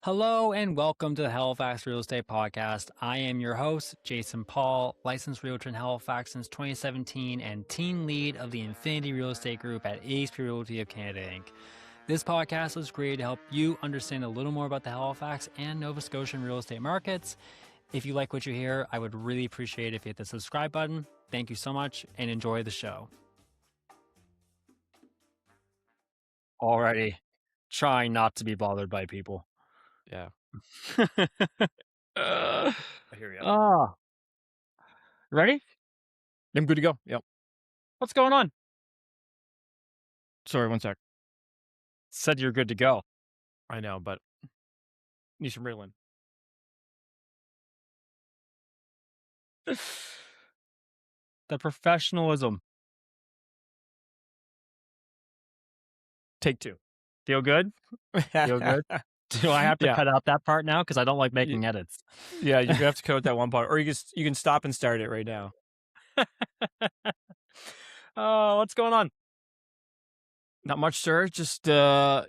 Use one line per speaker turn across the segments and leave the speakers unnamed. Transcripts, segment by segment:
Hello and welcome to the Halifax Real Estate Podcast. I am your host, Jason Paul, licensed realtor in Halifax since 2017 and team lead of the Infinity Real Estate Group at eXp Realty of Canada Inc. This podcast was created to help you understand a little more about the Halifax and Nova Scotian real estate markets. If you like what you hear, I would really appreciate it if you hit the subscribe button. Thank you so much and enjoy the show. Alrighty, trying not to be bothered by people.
Yeah.
I
hear you.
Ah, ready?
I'm good to go. Yep.
What's going on?
Sorry, one sec.
Said you're good to go.
I know, but need some Ritalin.
The professionalism.
Take two.
Feel good? Feel good? Do I have to
Yeah.
cut out that part now? Because I don't like making edits.
Yeah, you're gonna have to cut out that one part, or you can stop and start it right now.
Oh, what's going on?
Not much, sir. Just the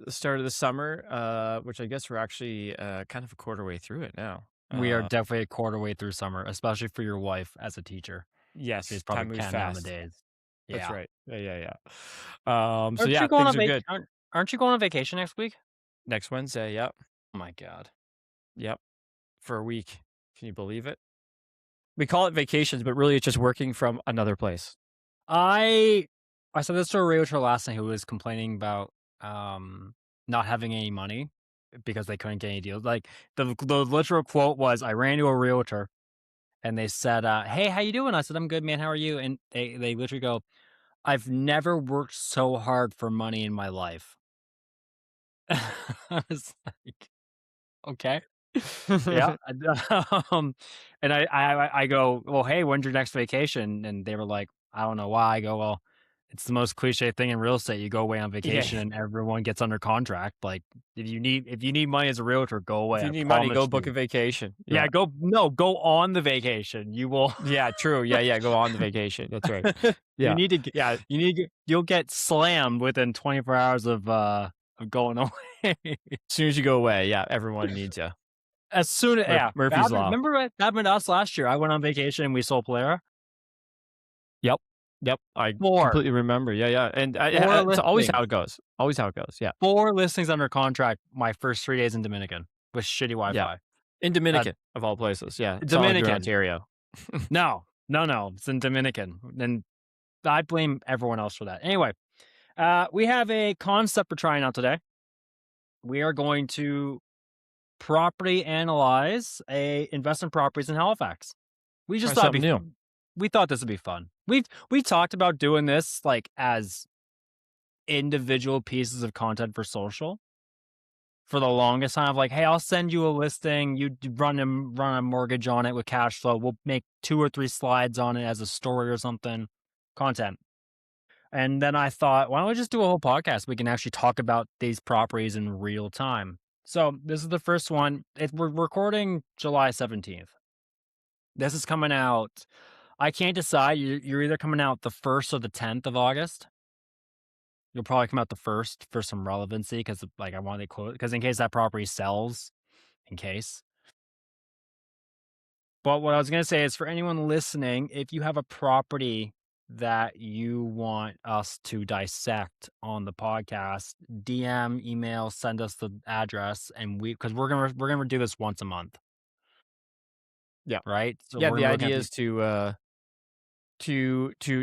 start of the summer, which I guess we're actually kind of a quarter way through it now.
We are definitely a quarter way through summer, especially for your wife as a teacher. She's
Yes,
probably
time moves
counting down the
fast.
days.
That's
Yeah.
right. Yeah. So
Aren't
yeah,
you going
things
on
are good.
aren't you going on vacation next week?
Next Wednesday. Yep.
Oh my God.
Yep. For a week. Can you believe it? We call it vacations, but really it's just working from another place.
I said this to a realtor last night who was complaining about not having any money because they couldn't get any deals. Like the literal quote was, "I ran to a realtor and they said, hey, how you doing?" I said, "I'm good, man. How are you?" And they literally go, "I've never worked so hard for money in my life." I was like, okay. Yeah. And I go, "Well, hey, when's your next vacation?" And they were like, "I don't know why." I go, "Well, it's the most cliche thing in real estate. You go away on vacation
Yeah.
and everyone gets under contract. Like if you need money as a realtor, go
If
away.
you
I
need money,
promise
go book a
you."
vacation.
Yeah,
Yeah.
go on the vacation. You will
Yeah, true. Yeah, go on the vacation. That's right.
you
Yeah.
need to get
Yeah.
you'll get slammed within 24 hours of going away.
As soon as you go away, yeah, everyone needs you.
As soon as yeah,
Murphy's Law.
remember what happened to us last year? I went on vacation and we sold Player.
Yep. Yep. I
4
completely remember. Yeah. And
4
it's always how
listings.
it goes. Always how it goes. Yeah.
4 listings under contract my first 3 days in Dominican with shitty
Yeah.
Wi-Fi.
In
Uh,
Dominican, of all places. Yeah. It's not like you're in
Dominican.
Ontario.
No, it's in Dominican, and I blame everyone else for that. Anyway, we have a concept we're trying out today. We are going to property analyze investment properties in Halifax. We just
Try
thought
something new.
we thought this would be fun. We talked about doing this like as individual pieces of content for social for the longest time of like, hey, I'll send you a listing. You run a mortgage on it with Cashflow. We'll make 2 or 3 slides on it as a story or something, content. And then I thought, why don't we just do a whole podcast? We can actually talk about these properties in real time. So this is the first one. We're recording July 17th. This is coming out. I can't decide. You're either coming out the 1st or the 10th of August. You'll probably come out the 1st for some relevancy because like I want to quote because in case that property sells, in case. But what I was going to say is for anyone listening, if you have a property that you want us to dissect on the podcast, DM, email, send us the address, and because we're gonna do this once a month,
Yeah.
right? So
Yeah.
we're
The
gonna look at
idea is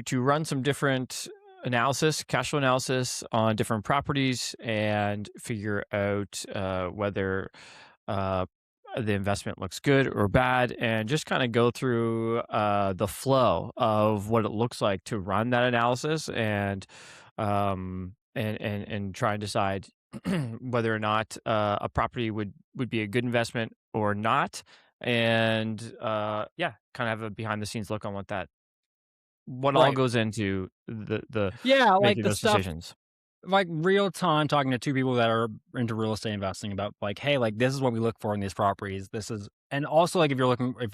to run some different analysis, cash flow analysis on different properties and figure out whether the investment looks good or bad, and just kind of go through the flow of what it looks like to run that analysis and try and decide whether or not a property would be a good investment or not, and yeah, kind of have a behind the scenes look on what all
right.
goes into the
Yeah, like
making
the
those
stuff
decisions.
like real time talking to 2 people that are into real estate investing about like, hey, like this is what we look for in these properties. This is and also like if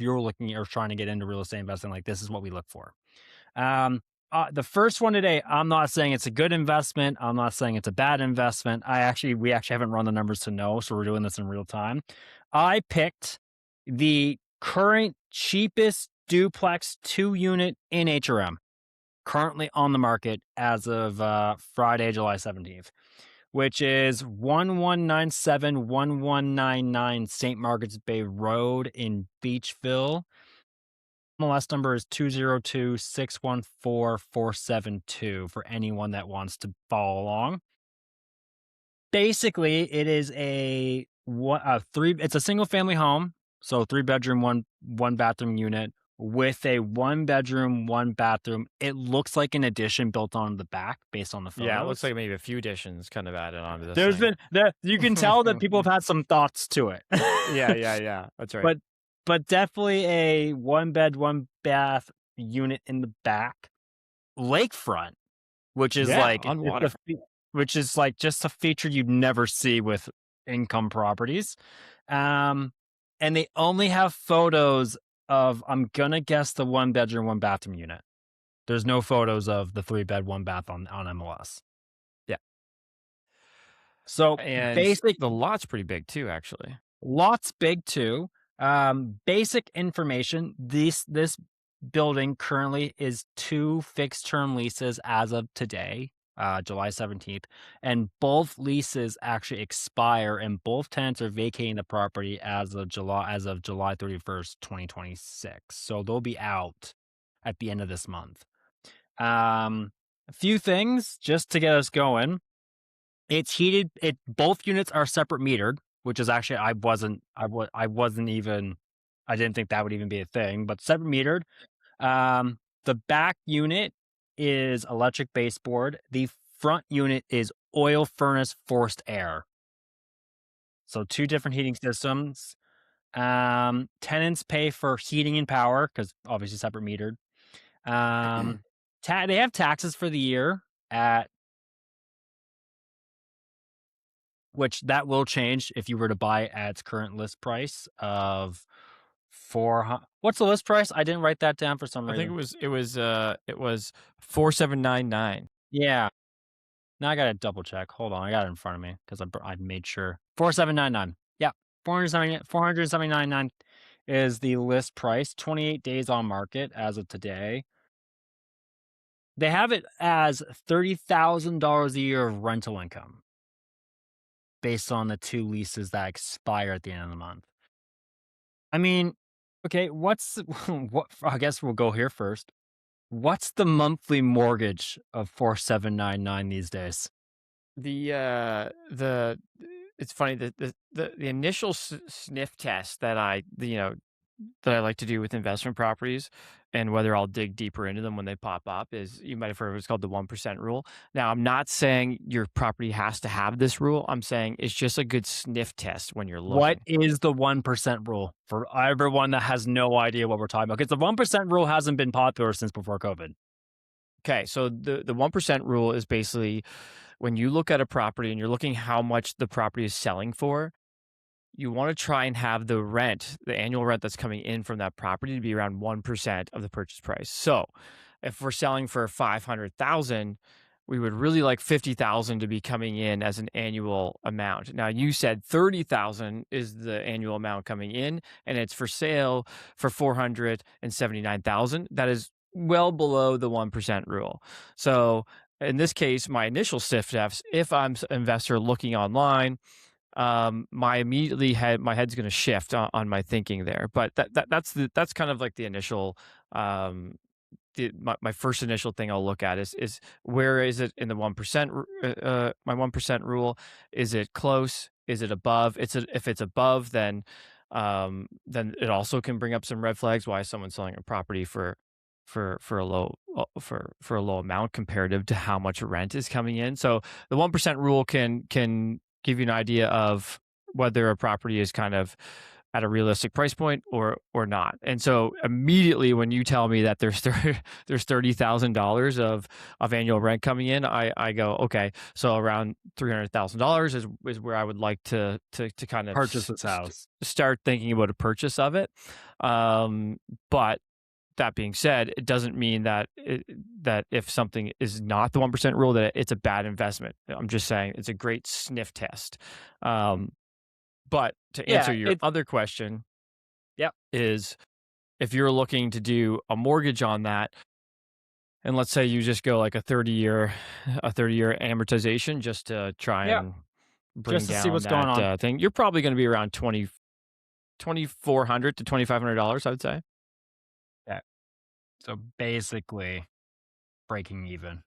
you're looking or trying to get into real estate investing, like this is what we look for. The first one today, I'm not saying it's a good investment. I'm not saying it's a bad investment. We actually haven't run the numbers to know, so we're doing this in real time. I picked the current cheapest duplex 2-unit in HRM currently on the market as of Friday, July 17th, which is 1197-1199 St. Margaret's Bay Road in Beechville. MLS number is 202-614-472 for anyone that wants to follow along. Basically, it is it's a single family home, so 3-bedroom, one bathroom unit with a 1-bedroom, 1-bathroom. It looks like an addition built on the back based on the photos.
Yeah, it looks like maybe a few additions kind of added onto this
There's
thing.
been you can tell that people have had some thoughts to it.
Yeah. That's right.
But definitely a 1-bed, 1-bath unit in the back. Lakefront, which is
Yeah,
like
on water.
which is like just a feature you'd never see with income properties. And they only have photos of, I'm gonna guess, the 1-bedroom, 1-bathroom unit. There's no photos of the 3-bed, 1-bath on MLS.
Yeah.
So
And
basic
the lot's pretty big too, actually.
Lots big too. Basic information. This building currently is 2 fixed term leases as of today, July 17th, and both leases actually expire, and both tenants are vacating the property as of July 31st, 2026. So they'll be out at the end of this month. A few things just to get us going. It's heated. Both units are separate metered, which is actually I didn't think that would even be a thing, but separate metered. The back unit is electric baseboard. The front unit is oil furnace forced air. So 2 different heating systems. Tenants pay for heating and power because obviously separate metered. They have taxes for the year at which that will change if you were to buy at its current list price of 400. What's the list price? I didn't write that down for some
I think
reason.
it was 4799.
Yeah. Now I gotta double check. Hold on, I got it in front of me because I made sure. 4799. Yeah, 479.9 is the list price. 28 days on market as of today. They have it as $30,000 a year of rental income based on the 2 leases that expire at the end of the month. I mean, okay, what? I guess we'll go here first. What's the monthly mortgage of 4799 these days?
The it's funny the initial sniff test that I like to do with investment properties, and whether I'll dig deeper into them when they pop up, is you might have heard of what's called the 1% rule. Now, I'm not saying your property has to have this rule. I'm saying it's just a good sniff test when you're
What
looking.
is the 1% rule for everyone that has no idea what we're talking about? Because the 1% rule hasn't been popular since before COVID.
Okay, so the 1% rule is basically when you look at a property and you're looking how much the property is selling for, you want to try and have the annual rent that's coming in from that property to be around 1% of the purchase price. So if we're selling for 500,000, we would really like 50,000 to be coming in as an annual amount. Now you said 30,000 is the annual amount coming in, and it's for sale for 479,000. That is well below the 1% rule. So in this case, my initial sniff test, if I'm an investor looking online, my head's going to shift on my thinking there. But that's kind of like the initial my first initial thing I'll look at is where is it in the 1%, my 1% rule? Is it close? Is it above? If it's above, then it also can bring up some red flags. Why is someone selling a property for a low for a low amount comparative to how much rent is coming in? So the 1% rule can give you an idea of whether a property is kind of at a realistic price point or not. And so immediately when you tell me that there's $30,000 of annual rent coming in, I go, okay, so around $300,000 is where I would like to kind of
Purchase this house.
start thinking about a purchase of it. But that being said, it doesn't mean that that if something is not the 1% rule, that it's a bad investment. I'm just saying it's a great sniff test. Um, but to answer
Yeah,
your
it's
other question
yep,
is if you're looking to do a mortgage on that, and let's say you just go like a 30-year amortization just to try
yep,
and bring
just to see
down
what's going
that
on.
thing, you're probably going to be around 2,400 to $2,500, I would say.
Yeah, so basically breaking even.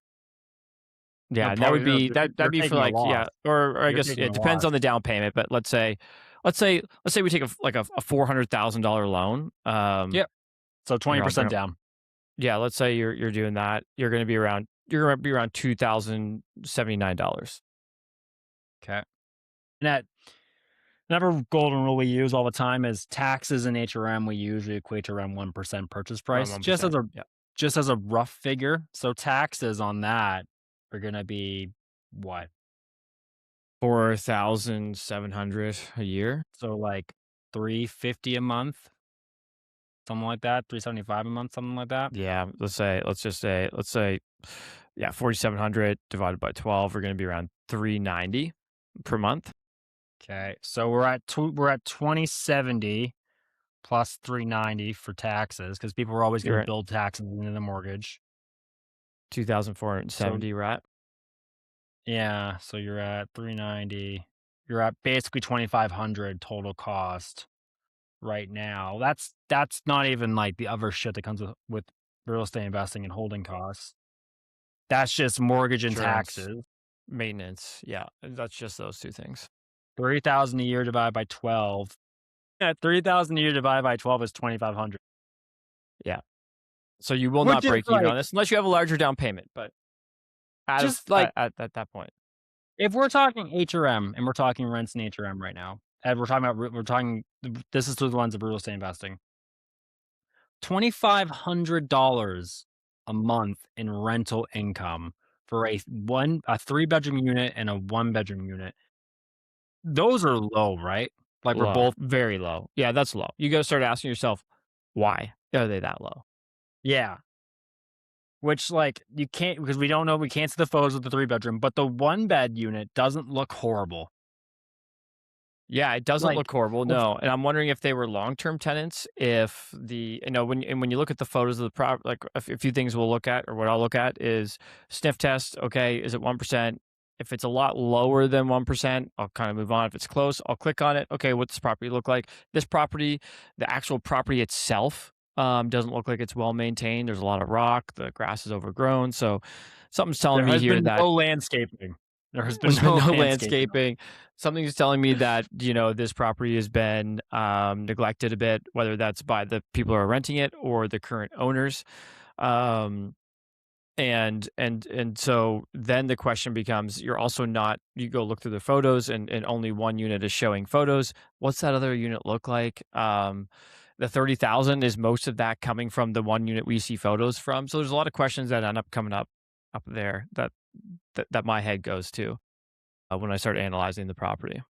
Yeah, and that would be that'd
You're
be for
taking a
like
loss.
yeah, or I
You're
guess
taking
yeah,
a
it depends
loss.
on the down payment, but let's say we take a $400,000 loan.
Yep, so
Here I'll
20%
bring up,
down.
yeah, let's say you're doing that, you're gonna be around $2,079.
Okay. And that another golden rule we use all the time is taxes and HRM we usually equate to around 1% purchase
Around
price,
1%. Yeah,
just as a rough figure. So taxes on that are gonna be what?
4,700 a year.
So, like, 350 a month, something like that, 375 a month, something like that.
Yeah, let's say yeah, 4,700 divided by 12, we're gonna be around 390 per month.
Okay, so we're at 2070 plus 390 for taxes because people are always gonna
You're at
build taxes into the mortgage. So
2,470, right?
yeah, so you're at 390. You're at basically 2,500 total cost right now. That's not even, like, the other shit that comes with real estate investing and holding costs. That's just mortgage and
Insurance,
taxes.
maintenance, yeah, that's just those 2 things.
3,000 a year divided by 12. Yeah, 3,000 a year divided by 12 is 2,500,
Yeah. So you will
which
not
is
break even on
like
this unless you have a larger down payment, but out of
just like
at that point.
if we're talking HRM and we're talking rents in HRM right now, and we're talking this is through the lens of real estate investing. $2,500 a month in rental income for a 3-bedroom unit and a 1-bedroom unit. Those are low, right? Like, we're
Low,
both
very low. Yeah, that's low. You gotta start asking yourself, "Why are they that low?"
yeah, which, like, you can't because we don't know we can't see the photos of the 3-bedroom, but the 1-bed unit doesn't look horrible.
Yeah, it doesn't
Like,
look horrible,
it's
no, and I'm wondering if they were long-term tenants, if when you look at the photos of the like, a few things we'll look at, or what I'll look at is sniff test, okay, is it 1%? If it's a lot lower than 1%, I'll kinda move on. If it's close, I'll click on it. Okay, what's this property look like? This property, the actual property itself, doesn't look like it's well maintained. There's a lot of rock, the grass is overgrown, so something's telling
there
me
has
here
been
that
no landscaping. There has been
there's been
no
no
landscaping on it.
landscaping. Something's telling me that, this property has been, neglected a bit, whether that's by the people who are renting it or the current owners. Um, and so then the question becomes, you're also not you go look through the photos and only one unit is showing photos. What's that other unit look like? The 30,000, is most of that coming from the one unit we see photos from? So there's a lot of questions that end up coming up there that my head goes to when I start analyzing the property.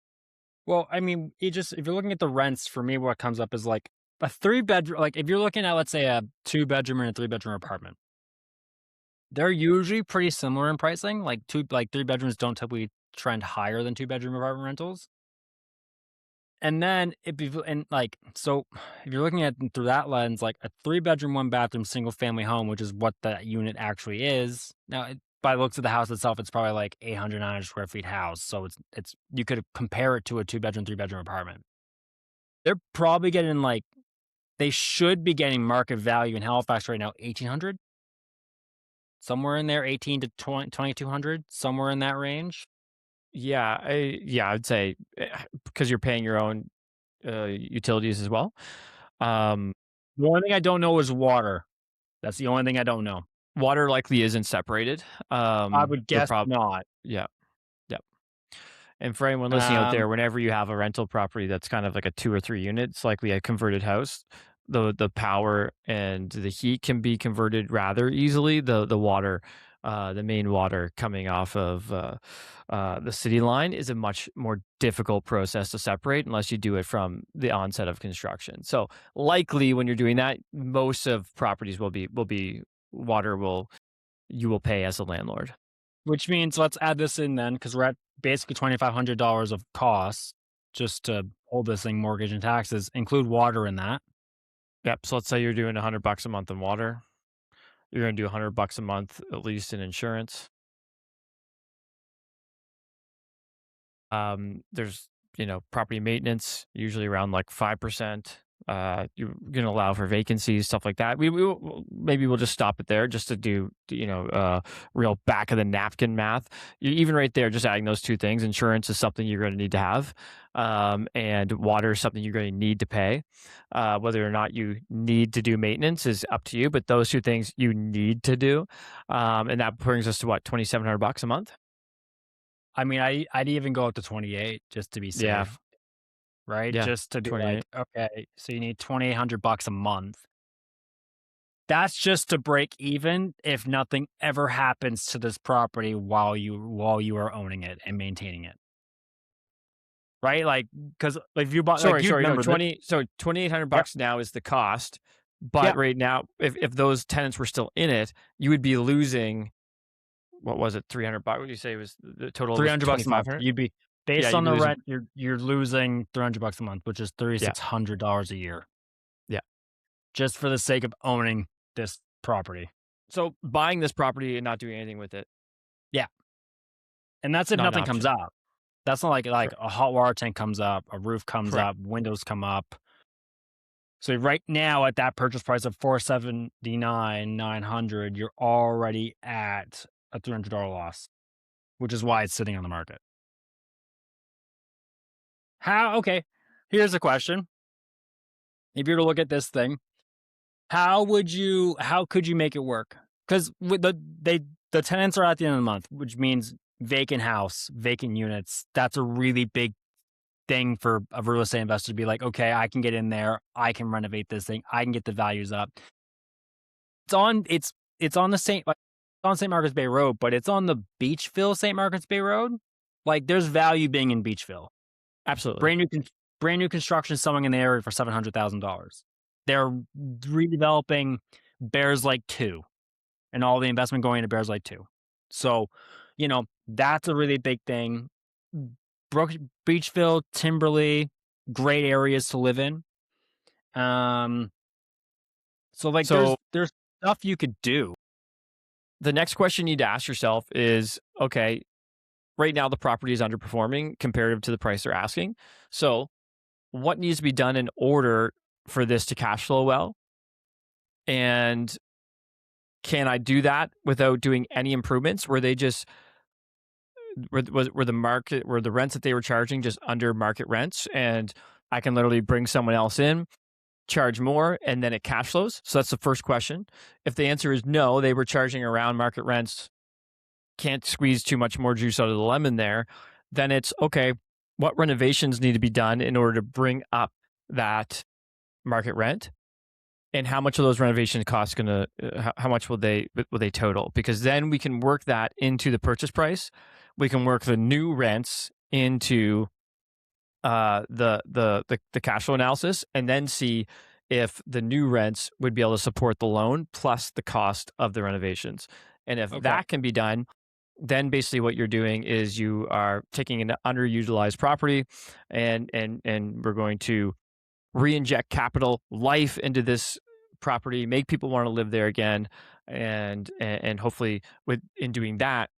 Well, I mean, it just if you're looking at the rents, for me, what comes up is, like, a 3-bedroom like, if you're looking at, let's say, a 2-bedroom and a 3-bedroom apartment, they're usually pretty similar in pricing, 3 bedrooms don't typically trend higher than 2-bedroom apartment rentals. And then if you and, like, so if you're looking at it through that lens, like, a 3-bedroom, 1-bathroom, single-family home, which is what that unit actually is. Now, by the looks of the house itself, it's probably, like, 800, 900 square feet house, so it's you could compare it to a 2-bedroom, 3-bedroom apartment. They're probably getting, like they should be getting market value in Halifax right now, 1,800, somewhere in there, 18 to 2,200, somewhere in that range.
Yeah, I'd say because you're paying your own utilities as well. Um,
The only thing I don't know is water. That's the only thing I don't know.
Water likely isn't separated.
I would
They're
guess not.
yeah, yeah. And for anyone listening out there,
Um,
whenever you have a rental property that's kind of like a 2 or 3 unit, it's likely a converted house. The power and the heat can be converted rather easily. The water the main water coming off of the city line is a much more difficult process to separate unless you do it from the onset of construction. So likely when you're doing that, most of properties will be water will you will pay as a landlord.
Which means let's add this in then, because we're at basically $2,500 of costs just to hold this thing, mortgage and taxes. Include water in that.
Yep. So let's say you're doing $100 a month in water. You're going to do $100 a month at least in insurance. There's, property maintenance, usually around like 5%. You're going to allow for vacancies, stuff like that. Maybe we'll just stop it there just to do, real back of the napkin math. Even right there, just adding those two things, insurance is something you're going to need to have. And water is something you're going to need to pay. Whether or not you need to do maintenance is up to you, but those two things you need to do. And that brings us to what, $2,700 a month?
I mean, I'd even go up to 28 just to be
Yeah.
safe, right?
Yeah.
Just to be like,
28.
okay, so you need $2,800 a month. That's just to break even if nothing ever happens to this property while you are owning it and maintaining it. Right? Like, because if you bought, like, you
Sorry, no,
remember this.
so $2,800 now is the cost, but
Yep.
right now, if those tenants were still in it, you would be losing, what was it, $300? What did you say was the total was
$300 a month.
2,500?
You'd be
Yeah,
based
you'd
on
be
the
losing.
rent, you're losing $300 a month, which is
Yeah,
$3,600 a year,
yeah.
just for the sake of owning this property.
So buying this property and not doing anything with it,
Yeah. And that's if
not an
nothing comes
option.
up. That's not like
Correct.
a hot water tank comes up, a roof comes
Correct.
up, windows come up. So right now at that purchase price of 479,900, you're already at a $300 loss, which is why it's sitting on the market. Okay, here's a question. If you were to look at this thing, how could you make it work? Because the tenants are at the end of the month, which means vacant house, vacant units. That's a really big thing for a real estate investor to be like, okay, I can get in there, I can renovate this thing, I can get the values up. It's on the St. Margaret's Bay Road, but it's on the Beechville St. Margaret's Bay Road. Like, there's value being in Beechville.
Absolutely.
Brand new construction selling in the area for $700,000. They're redeveloping Bears Lake 2 and all the investment going into Bears Lake 2. So, that's a really big thing. Brook Beechville, Timberley, great areas to live in. So like
So
there's stuff you could do.
the next question you need to ask yourself is, okay, right now the property is underperforming comparative to the price they're asking. So what needs to be done in order for this to cash flow well? And can I do that without doing any improvements? Were they just were the rents that they were charging just under market rents, and I can literally bring someone else in, charge more, and then it cash flows? So that's the first question. If the answer is no, they were charging around market rents, can't squeeze too much more juice out of the lemon there, then it's okay, what renovations need to be done in order to bring up that market rent? And how much of those renovation costs how much will they total? Because then we can work that into the purchase price. We can work the new rents into the cash flow analysis, and then see if the new rents would be able to support the loan plus the cost of the renovations. And if
Okay.
that can be done, then basically what you're doing is you are taking an underutilized property, and we're going to re-inject capital life into this property, make people want to live there again, and hopefully in doing that,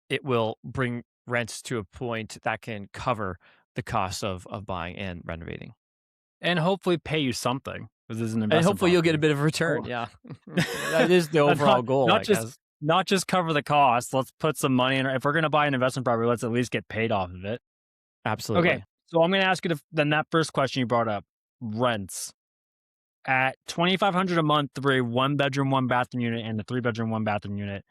it will bring rents to a point that can cover the cost of buying and renovating.
And hopefully pay you something. This is an
And
investment
hopefully you'll get a
property.
bit of a return.
Oh.
Yeah. That is the overall goal,
not
I
just
guess.
not just cover the cost. Let's put some money in. If we're gonna buy an investment property, let's at least get paid off of it.
Absolutely.
Okay. So I'm gonna ask you then that first question you brought up, rents. At $2,500 a month for a 1-bedroom, 1-bathroom unit and a 3-bedroom, 1-bathroom unit,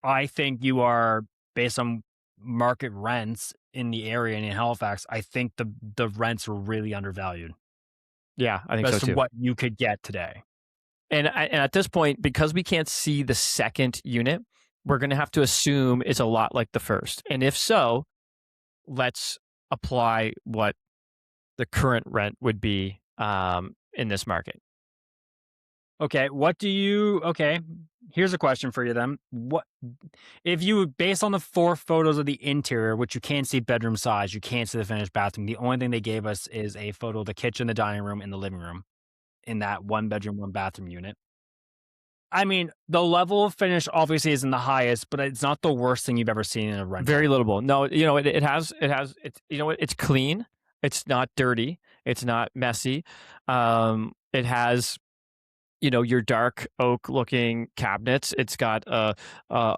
I think you are, based on market rents in the area and in Halifax, I think the rents are really undervalued
Yeah, I think
as
so
to
too.
what you could get today.
And at this point, because we can't see the second unit, we're going to have to assume it's a lot like the first. And if so, let's apply what the current rent would be in this market.
Okay, okay, here's a question for you then. What if you, based on the 4 photos of the interior, which you can't see bedroom size, you can't see the finished bathroom. The only thing they gave us is a photo of the kitchen, the dining room, and the living room in that 1 bedroom, 1 bathroom unit. I mean, the level of finish obviously isn't the highest, but it's not the worst thing you've ever seen in a
Very
rental.
livable. No, it's you know what, it's clean. It's not dirty. It's not messy. It has your dark oak looking cabinets. It's got a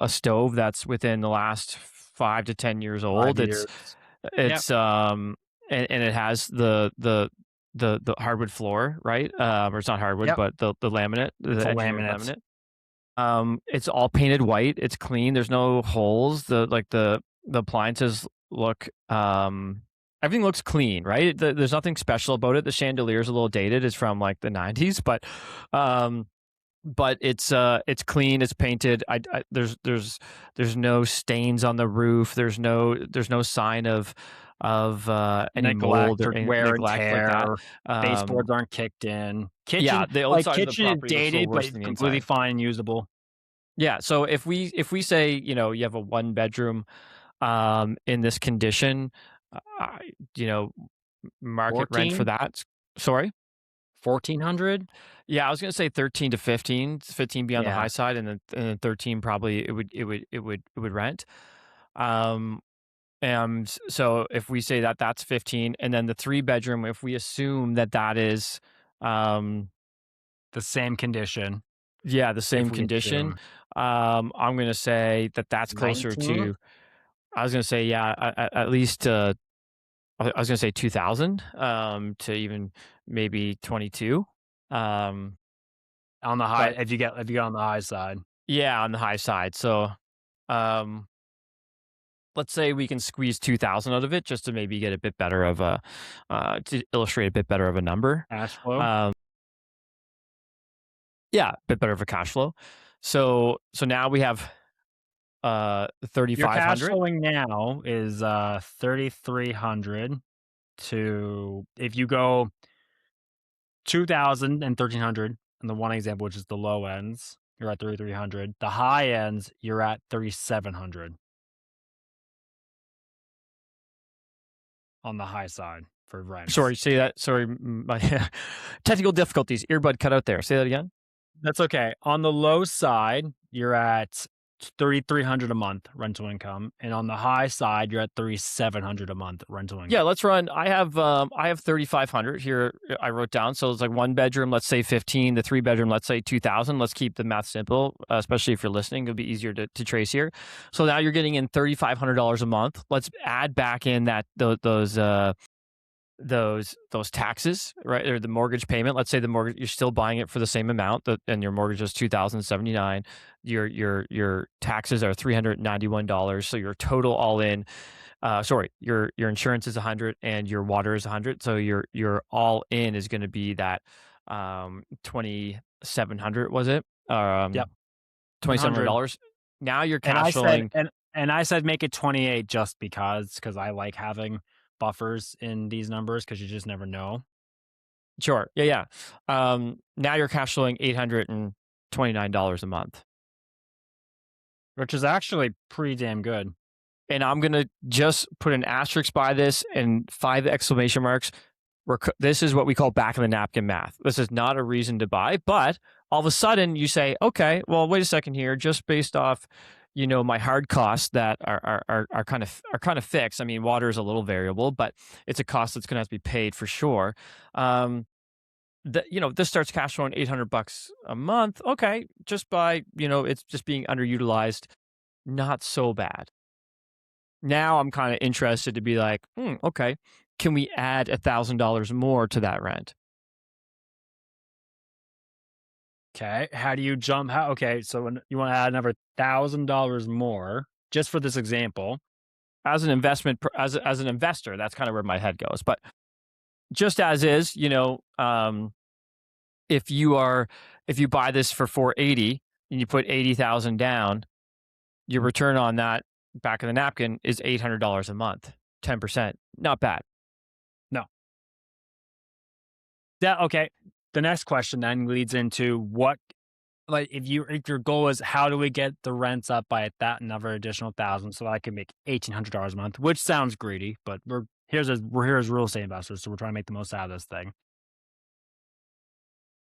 stove that's within the last 5 to 10 years
5
old.
years. Yep,
And it has the hardwood floor, right? Or it's not hardwood,
yep,
but the laminate,
it's
the
a
engineered
laminate.
laminate. It's all painted white. It's clean. There's no holes. The appliances look everything looks clean, right? There's nothing special about it. The chandelier is a little dated. It's from like the 90s, um but it's clean. It's painted. There's no stains on the roof. There's no sign of any mold
Neglect
or
or
any
wear and
neglect like that.
tear,
Um,
baseboards aren't kicked in.
yeah, the outside of the
Kitchen is
property looks a little
dated, but
worse
it's
than the
completely
inside.
fine and usable.
Yeah, so if we say you have a 1 bedroom in this condition, uh, you know market rent for
14?
that. Sorry.
1,400?
Yeah, I was gonna say 13 to 15. 15 be on the high
Yeah,
side, and then 13 probably it would rent. Um, and so if we say that that's 15, and then the 3 bedroom, if we assume that that is, um,
the same condition,
yeah, the
if
same
we
condition,
assume.
I'm gonna say that that's closer
19?
to. I was gonna say yeah, at least. I was gonna say 2,000 to even maybe 22. Um,
On the high,
but
if you get on the high side.
yeah, on the high side. So, um, let's say we can squeeze 2,000 out of it just to maybe get a bit better of a to illustrate a bit better of a number.
Cash flow?
Um, yeah, a bit better of a cash flow. So now we have
Your cash
3,500.
flowing now is, 3,300 to, if you go 2,000 and 1,300 in the one example, which is the low ends, you're at 3,300. The high ends, you're at 3,700 on the high side for rents.
Sorry, say that. Sorry, my technical difficulties. Earbud cut out there. Say that again.
That's okay. On the low side, you're at 3,300 a month rental income, and on the high side, you're at 3,700 a month rental
Yeah,
income.
let's run. I have 3,500 here. I wrote down. So it's like 1 bedroom, let's say 15. The 3 bedroom, let's say 2,000. Let's keep the math simple, especially if you're listening. It'll be easier to trace here. So now you're getting in $3,500 a month. Let's add back in those taxes, right? Or the mortgage payment. Let's say the mortgage, you're still buying it for the same amount, and your mortgage is $2,079. Your taxes are $391. So your total all in. Sorry, your insurance is 100 and your water is 100. So your all in is going to be that 2,700, was it?
Yep,
2,700
100.
dollars. Now you're
And
cash flowing.
I said make it 28 just because I like having buffers in these numbers because you just never know,
Sure. Yeah, yeah. Now you're cash flowing $829 a month.
which is actually pretty damn good.
And I'm gonna just put an asterisk by this and 5 exclamation marks. This is what we call back of the napkin math. This is not a reason to buy, but all of a sudden you say, okay, well, wait a second here, just based off, my hard costs that are kind of fixed. I mean, water is a little variable, but it's a cost that's going to have to be paid for sure. This starts cash flowing $800 a month. Okay, just by it's just being underutilized, not so bad. Now I'm kind of interested to be like, okay, can we add $1,000 more to that rent?
Okay, how do you jump? Okay, so when you want to add another $1,000 more, just for this example.
As an investment, as an investor, that's kind of where my head goes. But just as is, if you buy this for 480 and you put 80,000 down, your return on that back of the napkin is $800 a month, 10%. Not bad.
No. That okay. The next question then leads into what like if your goal is how do we get the rents up by that another additional 1,000 so I can make $1,800 a month, which sounds greedy, but we're here as real estate investors, so we're trying to make the most out of this thing.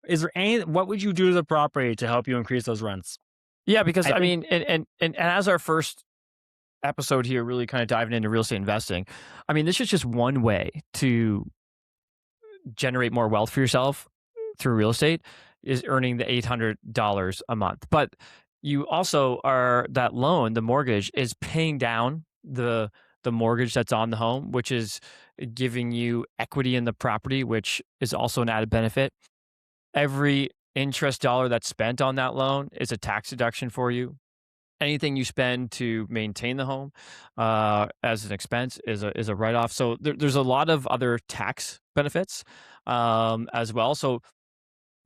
Is there any what would you do to the property to help you increase those rents?
Yeah, because
I
I
think
mean, and as our first episode here, really kind of diving into real estate investing, I mean, this is just one way to generate more wealth for yourself through real estate is earning the $800 a month. But you also are that loan, the mortgage is paying down the mortgage that's on the home, which is giving you equity in the property, which is also an added benefit. Every interest dollar that's spent on that loan is a tax deduction for you. Anything you spend to maintain the home as an expense is a write off. So there's a lot of other tax benefits as well. So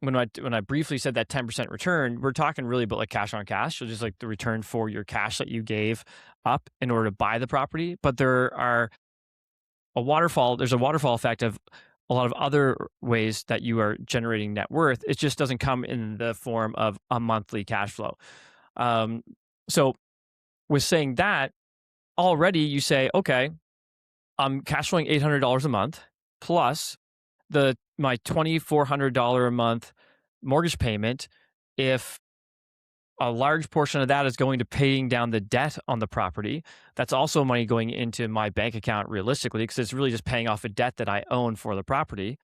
when I briefly said that 10% return, we're talking really about like cash on cash, so just like the return for your cash that you gave up in order to buy the property. But there's a waterfall effect of a lot of other ways that you are generating net worth. It just doesn't come in the form of a monthly cash flow. Um, so with saying that, already you say, okay, I'm cash flowing $800 a month plus my $2,400 a month mortgage payment. If a large portion of that is going to paying down the debt on the property, that's also money going into my bank account realistically, because it's really just paying off a debt that I own for the property.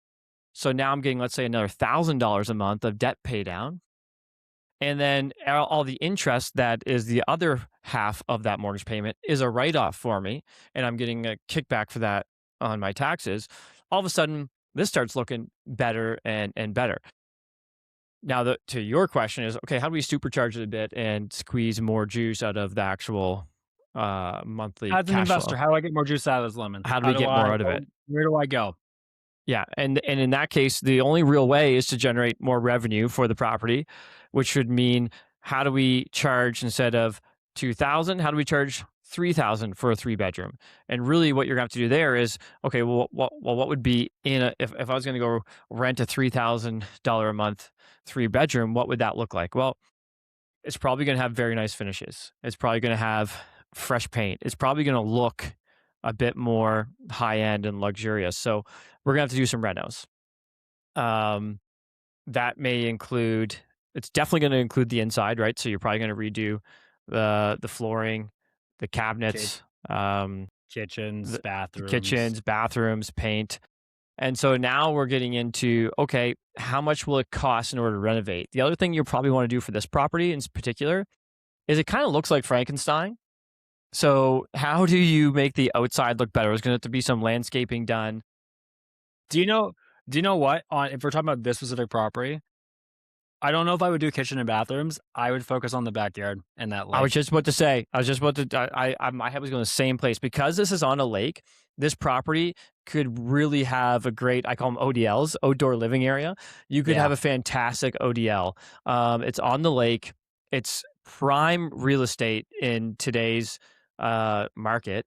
So now I'm getting, let's say, another $1,000 a month of debt pay down. And then all the interest that is the other half of that mortgage payment is a write off for me. And I'm getting a kickback for that on my taxes. All of a sudden, this starts looking better and better. Now, to your question is, okay, how do we supercharge it a bit and squeeze more juice out of the actual monthly
as an
cash
investor,
flow?
how do I get more juice out of this lemon?
How do we get more out of it?
Where do I go?
Yeah, and in that case, the only real way is to generate more revenue for the property, which would mean how do we charge instead of 2,000? How do we charge 3,000 for a 3 bedroom? And really, what you're going to have to do there is, okay, well, what would be if I was going to go rent a $3,000 a month 3 bedroom? What would that look like? Well, it's probably going to have very nice finishes. It's probably going to have fresh paint. It's probably going to look a bit more high end and luxurious. So we're gonna have to do some renos. Um, that may include. It's definitely going to include the inside, right? So you're probably going to redo the flooring, the
Ki-
cabinets,
Kitchens,
the
bathrooms.
kitchens, bathrooms, paint. And so now we're getting into, okay, how much will it cost in order to renovate? The other thing you probably want to do for this property in particular is it kind of looks like Frankenstein. So how do you make the outside look better? There's going to have to be some landscaping done.
Do you know? Do you know what? On if we're talking about this specific property, I don't know if I would do kitchen and bathrooms. I would focus on the backyard and that
I was
lake.
just about to say, I was just about to, my head was going the same place because this is on a lake. This property could really have a great, I call them ODLs, outdoor living area. You could
Yeah,
have a fantastic ODL. It's on the lake. It's prime real estate in today's market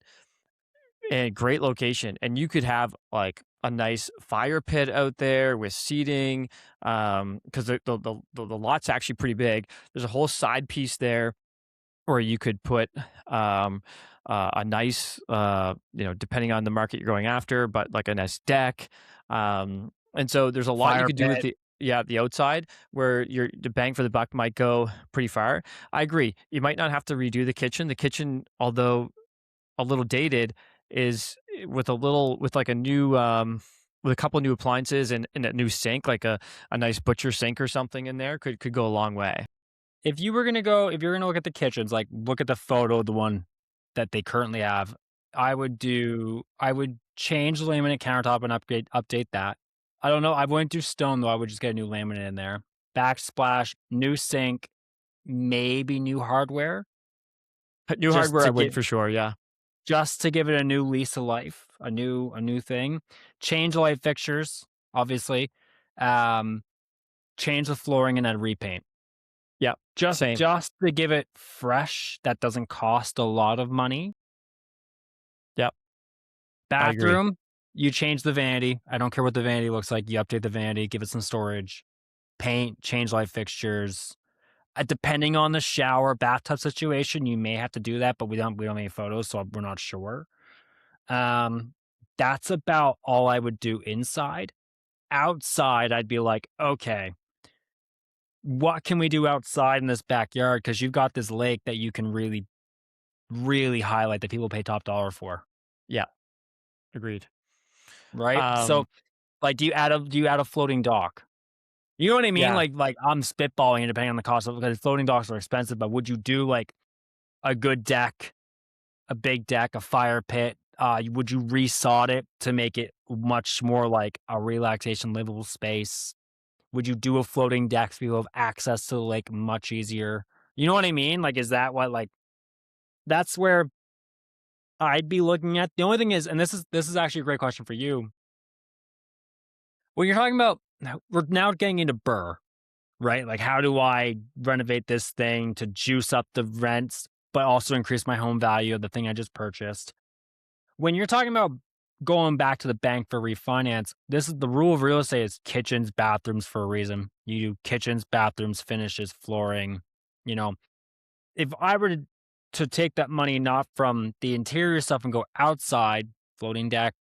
and great location. And you could have like a nice fire pit out there with seating because the lot's actually pretty big. There's a whole side piece there or you could put a nice, depending on the market you're going after, but like a nice deck. And so there's a lot you
fire
could do with
pit.
the outside where the bang for the buck might go pretty far. I agree. You might not have to redo the kitchen. The kitchen, although a little dated, is with like a new with a couple new appliances and a new sink, like a nice butcher sink or something in there could go a long way.
If you're gonna look at the kitchens, like look at the photo, the one that they currently have, I would change the laminate countertop and update that. I don't know, I wouldn't do stone though, I would just get a new laminate in there. Backsplash, new sink, maybe new hardware,
New
just
hardware,
to
I would
give
for sure. Yeah.
it a new lease of life, a new thing. Change the light fixtures, obviously. Um, change the flooring and then repaint.
Yep.
Just
Same.
just to give it fresh, that doesn't cost a lot of money.
Yep. I agree.
Bathroom, you change the vanity. I don't care what the vanity looks like. You update the vanity, give it some storage, paint, change light fixtures. Depending on the shower bathtub situation, you may have to do that, but we don't have any photos, so we're not sure. Um, that's about all I would do inside. Outside, I'd be like, okay, what can we do outside in this backyard? Because you've got this lake that you can really, really highlight that people pay top dollar for,
Yeah. Agreed.
right? So,
Um,
like, do you add a floating dock? You know what I mean?
yeah.
Like I'm spitballing it depending on the cost of because floating docks are expensive, but would you do like a good deck, a big deck, a fire pit? Would you resod it to make it much more like a relaxation livable space? Would you do a floating deck so people have access to the lake much easier? You know what I mean? Like, is that what like that's where I'd be looking at? The only thing is, and this is actually a great question for you. When you're talking about we're now getting into BRRRR, right? Like, how do I renovate this thing to juice up the rents, but also increase my home value of the thing I just purchased? When you're talking about going back to the bank for refinance, this is the rule of real estate is kitchens, bathrooms for a reason. You do kitchens, bathrooms, finishes, flooring. You know, if I were to take that money not from the interior stuff and go outside, floating deck,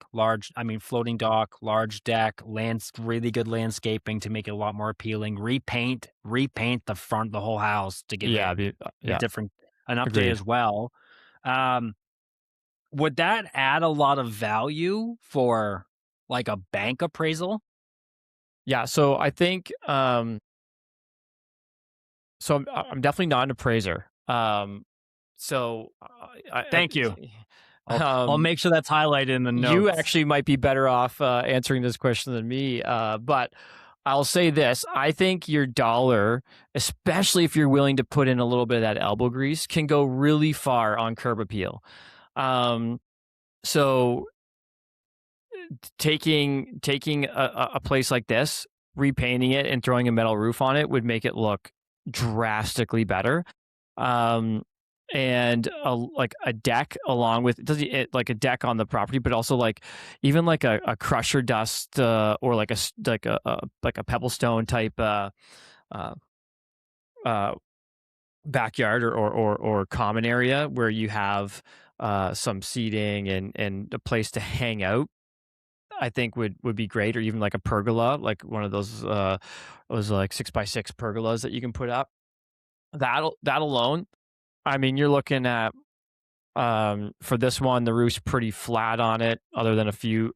floating dock, large deck, really good landscaping to make it a lot more appealing, repaint the front, the whole house to give
Yeah.
it a
Yeah.
an update
Agreed.
as well. Um, would that add a lot of value for like a bank appraisal?
Yeah. So I think, so I'm definitely not an appraiser. So
Thank you. I'll
um,
make sure that's highlighted in the
you
notes.
actually might be better off answering this question than me. But I'll say this: I think your dollar, especially if you're willing to put in a little bit of that elbow grease, can go really far on curb appeal. Um, so taking a place like this, repainting it and throwing a metal roof on it would make it look drastically better. Um, and like a deck along with like a deck on the property, but also like even like a crusher dust or like like a pebble stone type uh, uh, backyard or common area where you have some seating and a place to hang out. I think would be great, or even like a pergola, like one of those like 6x6 pergolas that you can put up. That alone, I mean, you're looking at for this one, the roof's pretty flat on it, other than a few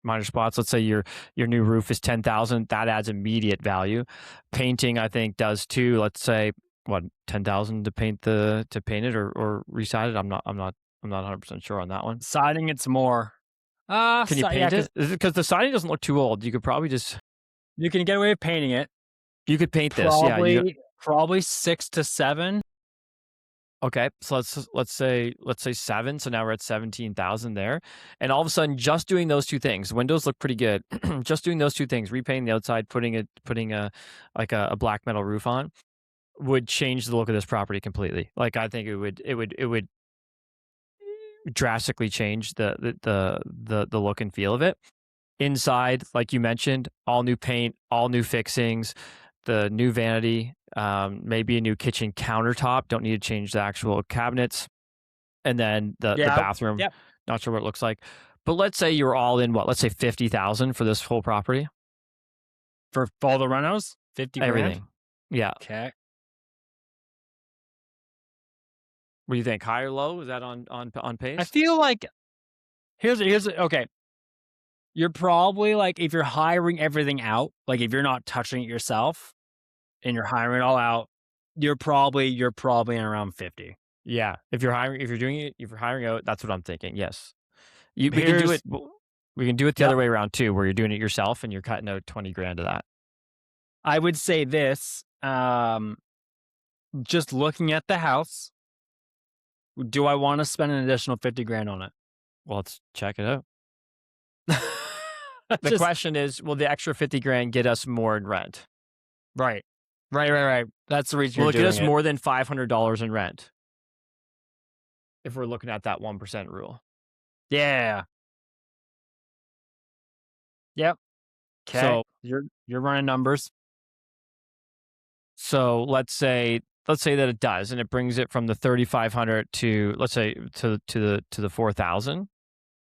minor spots. Let's say your new roof is 10,000, that adds immediate value. Painting, I think, does too. Let's say what 10,000 to paint it or reside it. I'm not 100% sure on that one.
Siding, it's more.
Can you
Yeah,
paint
because
it? Because the siding doesn't look too old. You could probably just
you can get away with painting it.
you could paint this. Yeah,
Probably 6 to 7.
okay. So let's say 7. So now we're at 17,000 there. And all of a sudden, just doing those two things, windows look pretty good. Just doing those two things, repainting the outside, putting a like a black metal roof on, would change the look of this property completely. Like I think it would drastically change the look and feel of it. Inside, like you mentioned, all new paint, all new fixings, the new vanity, maybe a new kitchen countertop. Don't need to change the actual cabinets. And then the
Yeah.
bathroom,
Yep.
not sure what it looks like. But let's say you were all in what? Let's say 50,000 for this whole property.
For all the renos, 50 grand.
Everything. Yeah.
Okay.
What do you think? High or low? Is that on
I
pace?
feel like okay. You're probably like if you're hiring everything out, like if you're not touching it yourself and you're hiring it all out, you're probably in around 50.
Yeah. If you're hiring out, that's what I'm thinking. Yes. We can do
Here's
it. We can do it the
Yep.
other way around too, where you're doing it yourself and you're cutting out 20 grand of that.
I would say this. Just looking at the house, do I want to spend an additional 50 grand on it?
Well, let's check it out. The
Just
question is, will the extra 50 grand get us more in rent?
right. Right. That's the reason
Will
you're
it get us
doing it.
more than $500 in rent if we're looking at that 1% rule?
Yeah. Yep. Okay.
So
You're running numbers.
so let's say that it does, and it brings it from the 3,500 to, let's say, to the 4,000.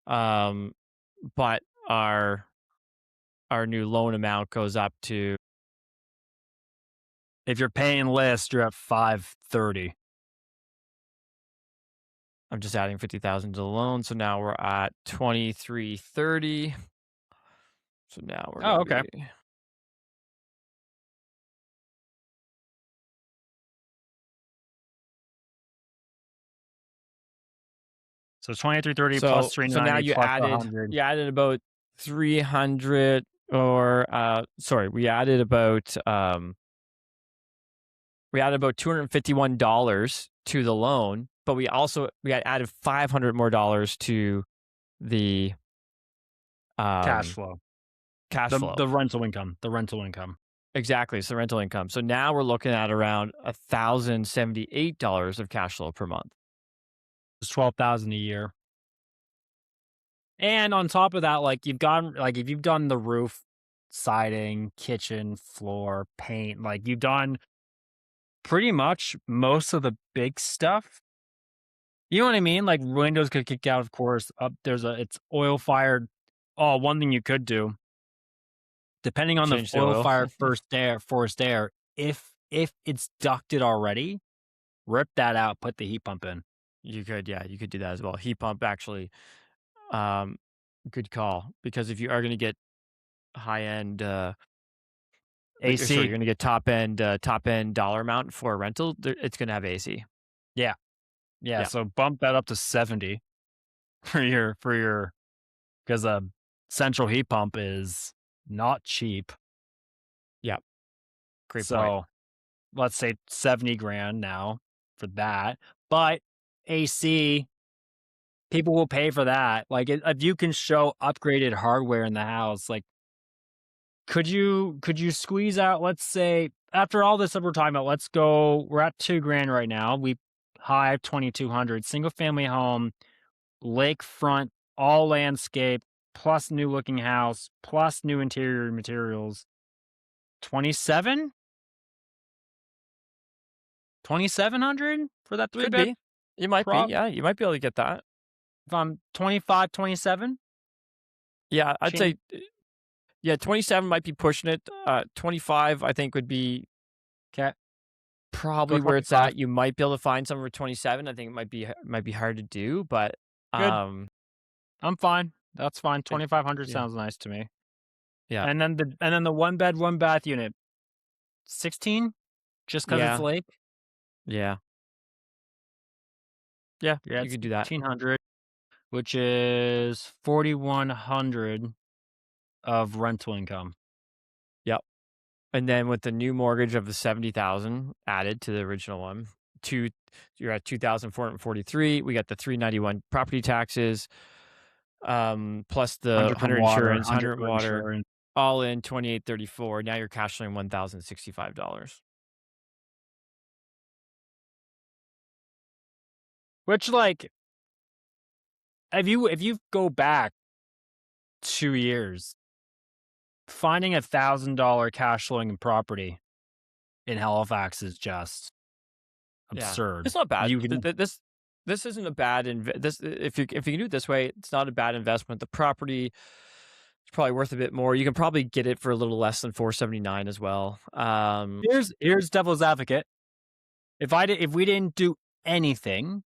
But our new loan amount goes up to,
If you're paying list, you're at 530.
I'm just adding 50,000 to the loan, so now we're at 2,330. So now we're
Oh,
gonna
okay.
be
So 2330 plus
so now
390 plus 100.
you added about 300, or sorry, we added about $251 to the loan, but we had added $500 more to the
Cash
um
flow.
cash flow.
The rental income. The rental income.
Exactly. It's the rental income. So now we're looking at around $1,078 of cash flow per month.
It's 12,000 a year. And on top of that, like you've gone, like if you've done the roof, siding, kitchen, floor, paint, like you've done pretty much most of the big stuff. You know what I mean? Like windows could kick out, of course. Up it's oil fired. Oh, one thing you could do, depending on the
Change the
oil
oil.
fired forced air, if it's ducted already, rip that out, put the heat pump in.
You could do that as well. Heat pump, actually, um, good call, because if you are going to get high end, sorry, you're
AC.
going to get top end dollar amount for a rental, it's going to have AC.
Yeah. Yeah.
Yeah,
So bump that up to 70 for your because a central heat pump is not cheap.
yeah, great point.
So let's say 70 grand now for that. But AC, people will pay for that. Like if you can show upgraded hardware in the house, like could you squeeze out, let's say, after all this that we're talking about, we're at 2 grand right now. We high 2200, single family home, lakefront, all landscape, plus new looking house, plus new interior materials. 27? 2,700 for that three
Could
bed
be. You might be.
prop?
Yeah, you might be able to get that.
If I'm 25, 27?
Yeah, I'd
Change.
say, yeah, 27 might be pushing it. 25, I think, would be
Okay. Go
probably where it's
25.
at. You might be able to find some for 27. I think it might be hard to do, but
Good.
um
I'm fine. That's fine.
I
2,500
yeah.
sounds nice to me.
Yeah.
And then the one bed, one bath unit, 16? Just because it's
Yeah.
lake?
Yeah. Yeah,
You're
you
at
could do that.
1,600, which is 4,100 of rental income.
Yep. And then with the new mortgage of the 70,000 added to the original one, you're at 2,443. We got the 391 property taxes, plus the
100 for
100
water,
insurance,
100
100
for
water,
insurance.
all in 2,834. Now you're cash flowing $1,065.
Which, like, if you go back 2 years, finding $1,000 cash flowing property in Halifax is just
Yeah,
absurd.
it's not bad.
You can
This isn't a bad this if you can do it this way, it's not a bad investment. The property is probably worth a bit more. You can probably get it for a little less than 479 as well.
here's devil's advocate. If we didn't do anything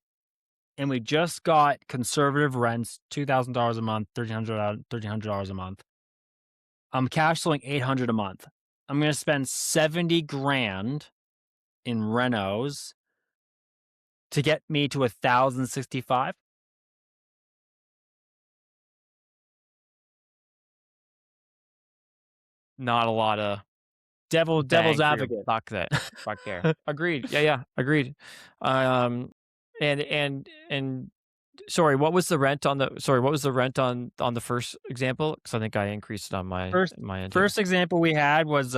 and we just got conservative rents, $2,000 a month, $1,300 a month, I'm cash flowing 800 a month. I'm gonna spend 70 grand in renos to get me to 1,065.
Not a lot of
Devil's
bang for your
advocate.
buck there. Agreed. Yeah, agreed. And sorry, what was the rent on the first example? Because I think I increased it on my
First
my end here.
first example we had was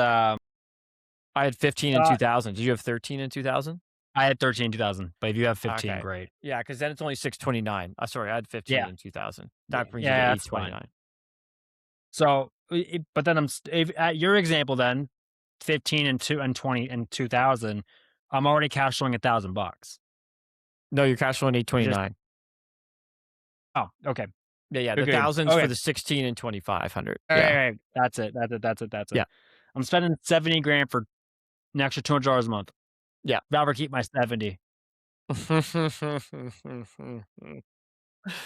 I had 15 in
Uh,
2000. Did you have 13 in 2000?
I had 13 in 2000, but if you have 15,
Okay.
great.
Yeah, because then it's only 629. Sorry, I had 15
Yeah,
in 2000.
yeah,
That brings you to
yeah, that's fine.
829.
So, but then if at your example then, 15 and 2 and 20 and 2000, I'm already cash flowing $1,000.
No, you're cash flowing
Just
829.
oh, okay.
Yeah, the
Agreed.
thousands for
Okay.
the 16 and 2500. Yeah.
Alright, that's it, that's it, that's it, that's it.
Yeah.
I'm spending 70 grand for an extra $200 a month.
Yeah.
Rather keep my 70.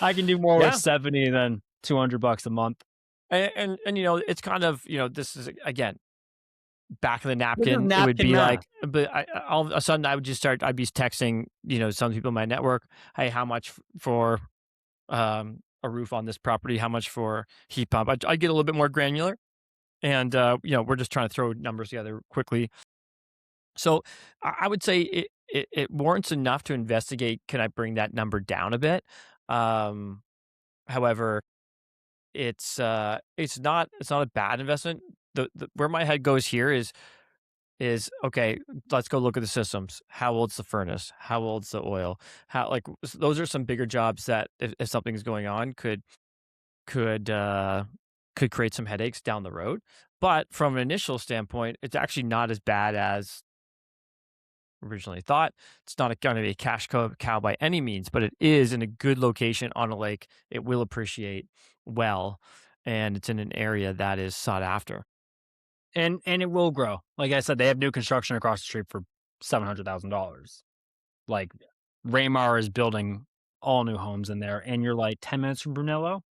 I can do more with
Yeah.
70 than $200 a month.
And it's kind of, this is again, back of the
This is
napkin. It would
napkin
be
math.
like, but all of a sudden I'd be texting, some people in my network, hey, how much for a roof on this property? How much for heat pump? I get a little bit more granular, and we're just trying to throw numbers together quickly. So I would say it warrants enough to investigate. Can I bring that number down a bit? Um, However, it's not a bad investment. The where my head goes here is okay. Let's go look at the systems. How old's the furnace? How old's the oil? Those are some bigger jobs that if something's going on could uh, could create some headaches down the road. But from an initial standpoint, it's actually not as bad as originally thought. It's not going to be a cow by any means, but it is in a good location on a lake. It will appreciate well, and it's in an area that is sought after.
And it will grow. Like I said, they have new construction across the street for $700,000. Like, Raymar is building all new homes in there, and you're, like, 10 minutes from Brunello,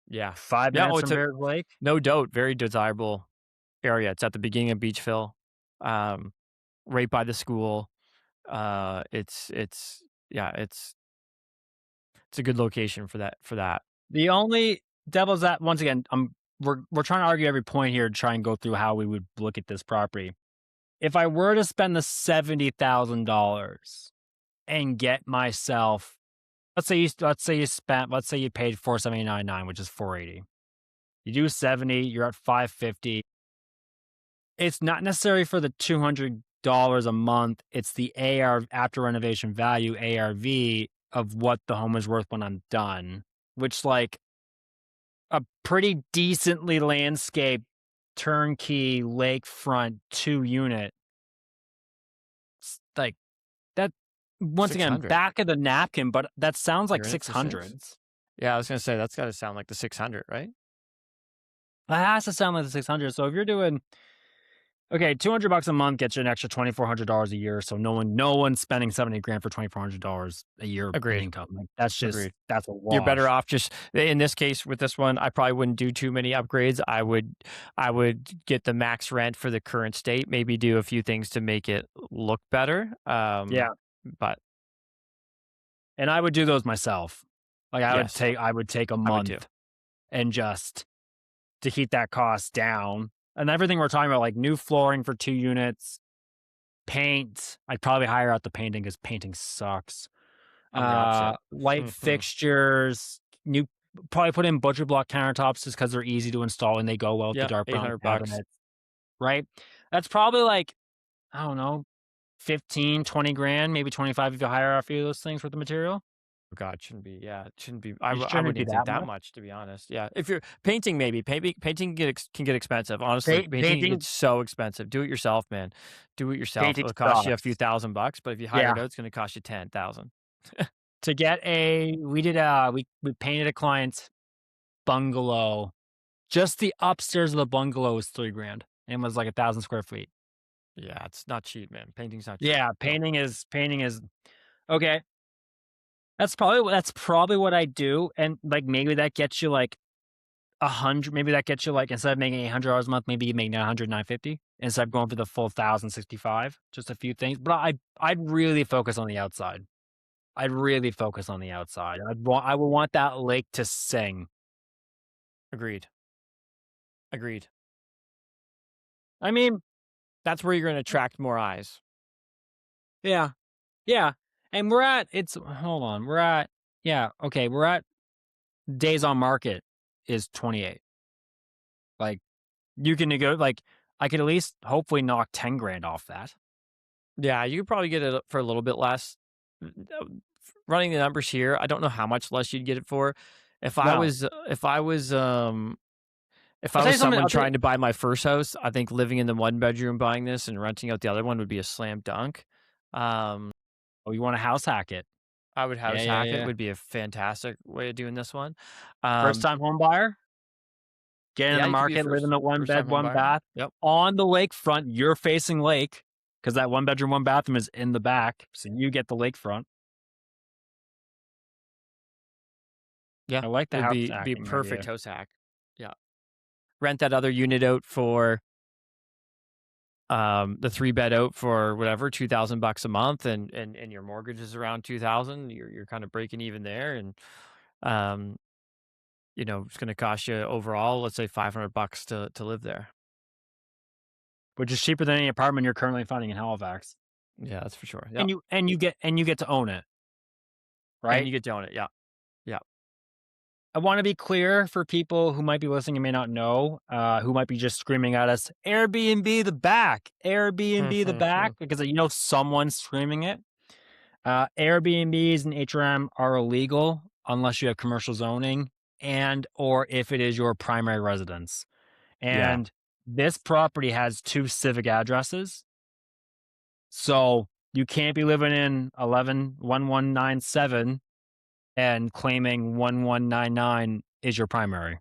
Yeah,
5
yeah. Oh,
minutes
it's
from
a
Bears Lake.
no doubt very desirable area. It's at the beginning of Beechville, um, right by the school. It's yeah, it's a good location for that.
The only devil's that once again, we're trying to argue every point here to try and go through how we would look at this property. If I were to spend the $70,000 and get myself, let's say you paid 479.9, which is 480. You do 70, you're at 550. It's not necessarily for the $200 a month. It's the AR after renovation value, ARV, of what the home is worth when I'm done, which, like, a pretty decently landscaped turnkey lakefront 2 unit, like that. Once again,
600.
back of the napkin, but that sounds like
You're in it for six.
600s.
Yeah, I was gonna say that's got to sound like the 600, right?
That has to sound like the 600. So if you're doing okay, $200 a month gets you an extra $2,400 a year. So no one's spending 70 grand for $2,400 a year in
Agreed.
income. Like,
Agreed.
that's a
You're better
wash.
off just in this case with this one. I probably wouldn't do too many upgrades. I would get the max rent for the current state. Maybe do a few things to make it look better.
Yeah.
But
And I would do those myself. Like,
yes,
I would take a
I would too.
month and just to keep that cost down. And everything we're talking about, like new flooring for 2 units, paint. I'd probably hire out the painting because painting sucks.
I'm the opposite.
Light fixtures, new probably put in butcher block countertops just because they're easy to install and they go well with the
Yep,
dark brown
800 bucks.
cabinets, right? That's probably like, I don't know, 15, 20 grand, maybe 25 if you hire a few of those things for the material.
Oh God, it shouldn't be. Yeah, it shouldn't be.
You
I
shouldn't
wouldn't
be
even think
that
that
much.
much, to be honest. Yeah, if you're painting, maybe painting can get expensive. Honestly, painting
Painting
gets so expensive. Do it yourself, man. Do it yourself.
painting
It'll cost you a few
sucks.
$1,000, but if you hire
Yeah.
it out, it's going to cost you 10,000.
To get we painted a client's bungalow. Just the upstairs of the bungalow was 3 grand and was like 1,000 square feet.
Yeah, it's not cheap, man. Painting's not cheap.
Yeah,
So
painting is okay. That's probably what I do, and, like, maybe that gets you, like, 100, maybe that gets you, like, instead of making $800 a month, maybe you make 900, 950 instead of going for the full 1,065, just a few things, but I'd really focus on the outside. I'd really focus on the outside. I would want that lake to sing.
agreed. Agreed.
I mean,
That's where you're going to attract more eyes.
yeah, yeah, and hold on, yeah, okay, we're at days on market is 28. Like, you can like, I could at least hopefully knock 10 grand off that.
Yeah, you could probably get it for a little bit less. Running the numbers here, I don't know how much less you'd get it for. If I
No.
was if I was if
I'll
I
tell
was
you something.
someone
I'll tell you.
trying to buy my first house, I think living in the one bedroom, buying this and renting out the other one would be a slam dunk. Um,
Oh, you want to house hack it?
I would
Yeah,
house
yeah,
hack it,
yeah.
would be a fantastic way of doing this one.
First
Um,
time home buyer, get in
yeah,
the
you could be a
market, live in a one
first time
bed,
home
one
buyer.
bath
Yep.
on the lakefront. You're facing lake because that one bedroom, one bathroom is in the back. So you get the lakefront.
Yeah,
I like the
it'd
house
be
hacking
perfect
idea.
house hack. Yeah. Rent that other unit out for the 3 bed out for whatever, $2,000 a month, and your mortgage is around 2,000. You're kind of breaking even there, and um, it's going to cost you overall, let's say $500 to live there.
Which is cheaper than any apartment you're currently finding in Halifax.
Yeah, that's for sure. Yeah,
And you get to own it,
and
right?
you get to own it. Yeah, yeah.
I want to be clear for people who might be listening and may not know, who might be just screaming at us, Airbnb the back, Airbnb the back, because someone's screaming it. Airbnbs and HRM are illegal unless you have commercial zoning and or if it is your primary residence.
Yeah.
And this property has 2 civic addresses. So you can't be living in 111197 and claiming 1199 is your primary.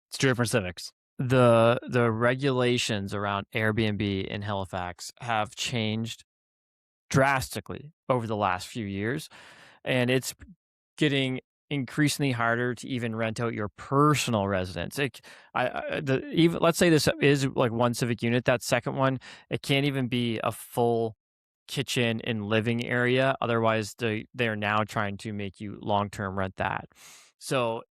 It's 2 different civics.
The regulations around Airbnb in Halifax have changed drastically over the last few years, and it's getting increasingly harder to even rent out your personal residence. Even let's say this is like one civic unit, that second one, it can't even be a full kitchen and living area. Otherwise, they're now trying to make you long term rent that. So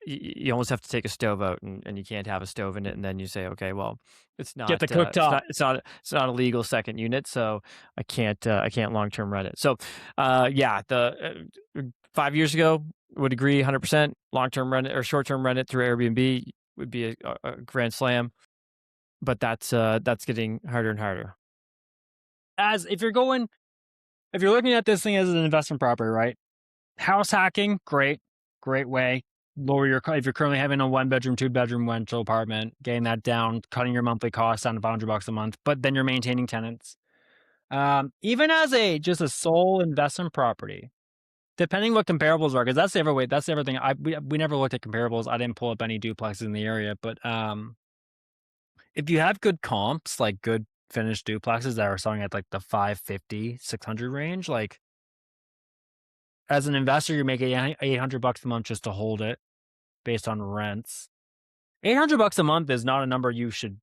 you almost have to take a stove out, and you can't have a stove in it. And then you say, okay, well, it's
Get
not
the
uh, it's
cooktop.
not it's not it's not a legal second unit, so I can't long term rent it. So yeah, the 5 years ago would agree 100%. Long term rent it or short term rent it through Airbnb would be a grand slam, but that's getting harder and harder.
As if you're looking at this thing as an investment property, right? House hacking, great way. Lower your if you're currently having a 1 bedroom, 2 bedroom rental apartment, getting that down, cutting your monthly costs down to $500 a month, but then you're maintaining tenants. Even as just a sole investment property, depending what comparables are, because that's the other way. That's the other thing. We never looked at comparables. I didn't pull up any duplexes in the area, but if you have good comps, like good finished duplexes that are selling at like the 550, 600 range, like as an investor, you're making $800 a month just to hold it based on rents. $800 a month is not a number you should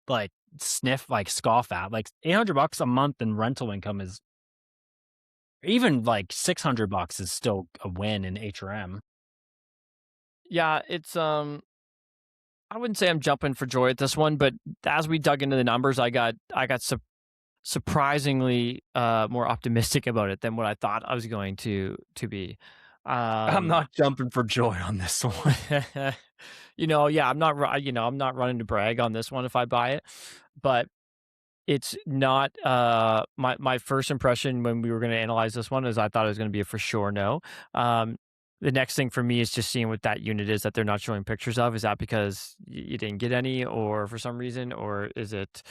like sniff, like scoff at. Like $800 a month in rental income is even like $600 is still a win in HRM.
Yeah, it's I wouldn't say I'm jumping for joy at this one, but as we dug into the numbers, I got surprisingly more optimistic about it than what I thought I was going to be.
I'm
Um,
not jumping for joy on this one.
yeah, I'm not running to brag on this one if I buy it, but it's not my first impression when we were going to analyze this one is I thought it was going to be a for sure no. Um, the next thing for me is just seeing what that unit is that they're not showing pictures of. Is that because you didn't get any, or for some reason, or is it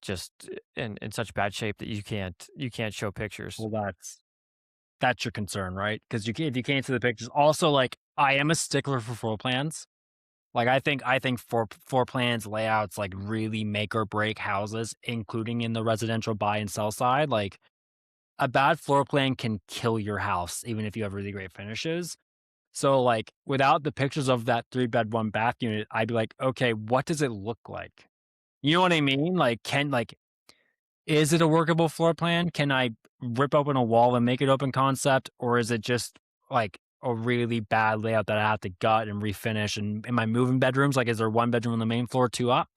just in such bad shape that you can't show pictures?
Well, that's your concern, right? Because if you can't see the pictures. Also, like I am a stickler for floor plans. Like I think floor plans layouts like really make or break houses, including in the residential buy and sell side. Like a bad floor plan can kill your house, even if you have really great finishes. So like without the pictures of that 3 bed, 1 bath unit, I'd be like, okay, what does it look like? You know what I mean? Is it a workable floor plan? Can I rip open a wall and make it open concept? Or is it just like a really bad layout that I have to gut and refinish? And am I moving bedrooms? Like, is there 1 bedroom on the main floor, 2 up?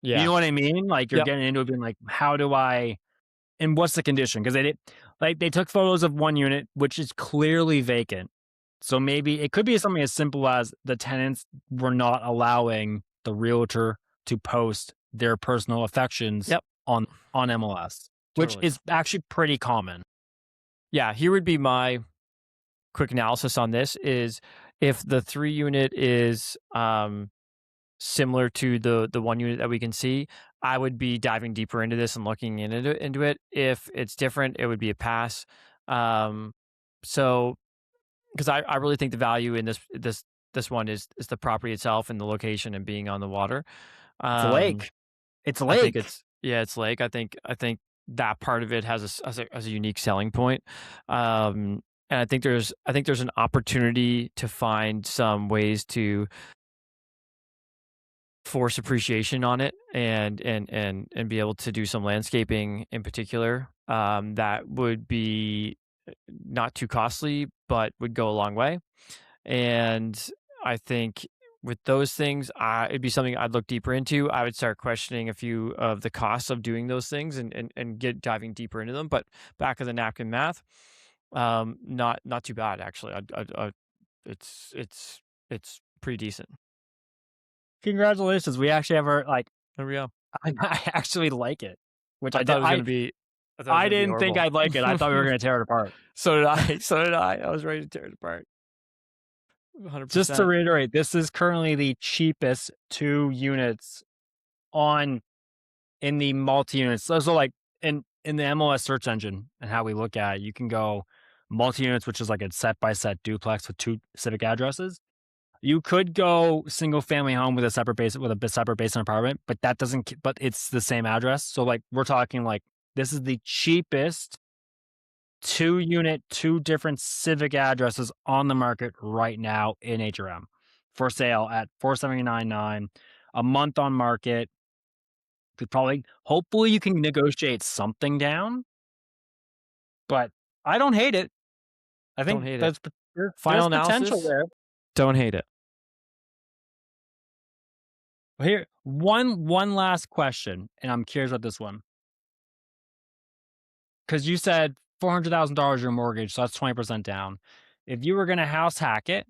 You
Yeah.
know what I mean? Like, you're
Yep.
getting into it being like, how do I, and what's the condition? Because they took photos of one unit, which is clearly vacant. So maybe it could be something as simple as the tenants were not allowing the realtor to post their personal affections
Yep,
on MLS, which
totally.
is actually pretty common.
Yeah, here would be my quick analysis on this is if the 3 unit is, similar to the 1 unit that we can see, I would be diving deeper into this and looking into it. If it's different, it would be a pass. Um, so because I really think the value in this one is the property itself and the location and being on the water.
It's a
Um,
lake. It's a
I think
lake.
it's yeah, it's lake. I think that part of it has a unique selling point. And I think there's an opportunity to find some ways to force appreciation on it and be able to do some landscaping in particular that would be not too costly but would go a long way. And I think with those things, it'd be something I'd look deeper into. I would start questioning a few of the costs of doing those things and get diving deeper into them. But back of the napkin math, not too bad actually. It's pretty decent.
Congratulations. We actually have our like
There we go.
I actually like it, which
I
I did.
thought it was gonna be I thought it was
I
gonna be
didn't think
horrible.
I'd like it. I thought we were gonna tear it apart.
So did I. So did I. I was ready to tear it apart.
Just to
100%.
reiterate, this is currently the cheapest 2 units on in the multi-units. So like in the MLS search engine and how we look at it, you can go multi-units, which is like a set by set duplex with 2 civic addresses. You could go single family home with a separate base with a separate basement apartment, but that doesn't but it's the same address. So like we're talking like this is the cheapest 2 unit, 2 different civic addresses on the market right now in HRM for sale at 479.9 a month on market. Could probably hopefully you can negotiate something down, but I don't hate it. I
Don't
think
hate it.
there's
Final
potential
analysis,
there.
don't hate it.
Here, one last question, and I'm curious about this one because you said $400,000 your mortgage, so that's 20% down. If you were gonna house hack it,